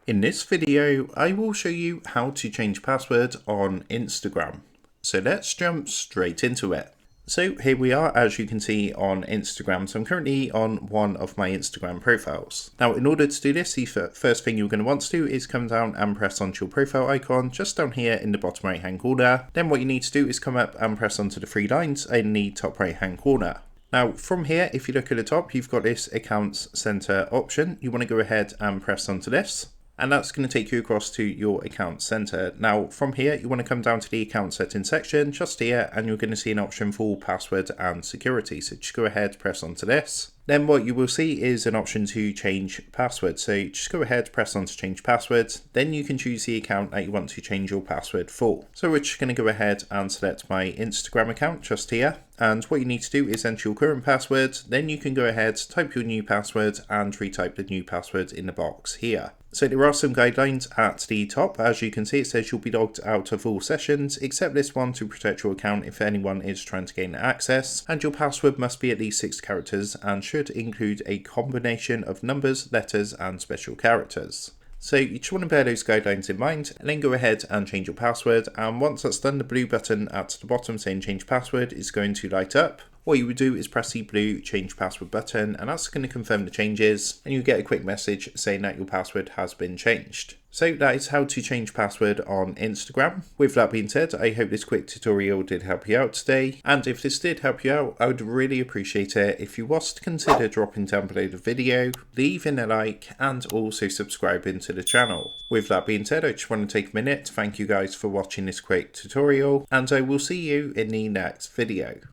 In this video, I will show you how to change password on Instagram. So let's jump straight into it. So here we are, as you can see on Instagram. So I'm currently on one of my Instagram profiles. Now, in order to do this, the first thing you're going to want to do is come down and press onto your profile icon just down here in the bottom right hand corner. Then what you need to do is come up and press onto the three lines in the top right hand corner. Now from here, if you look at the top, you've got this Accounts Center option. You want to go ahead and press onto this. And that's going to take you across to your account center. Now from here, you want to come down to the account settings section just here, and you're going to see an option for password and security. So just go ahead, press onto this. Then what you will see is an option to change password. So just go ahead, press on to change password. Then you can choose the account that you want to change your password for. So we're just going to go ahead and select my Instagram account just here. And what you need to do is enter your current password. Then you can go ahead, type your new password and retype the new password in the box here. So there are some guidelines at the top. As you can see, it says you'll be logged out of all sessions except this one to protect your account if anyone is trying to gain access. And your password must be at least 6 characters and should include a combination of numbers, letters and special characters. So you just want to bear those guidelines in mind and then go ahead and change your password. And once that's done, the blue button at the bottom saying change password is going to light up. What you would do is press the blue change password button, and that's going to confirm the changes, and you get a quick message saying that your password has been changed. So that is how to change password on Instagram. With that being said, I hope this quick tutorial did help you out today. And if this did help you out, I would really appreciate it if you was to consider dropping down below the video, leaving a like, and also subscribing to the channel. With that being said, I just want to take a minute to thank you guys for watching this quick tutorial, and I will see you in the next video.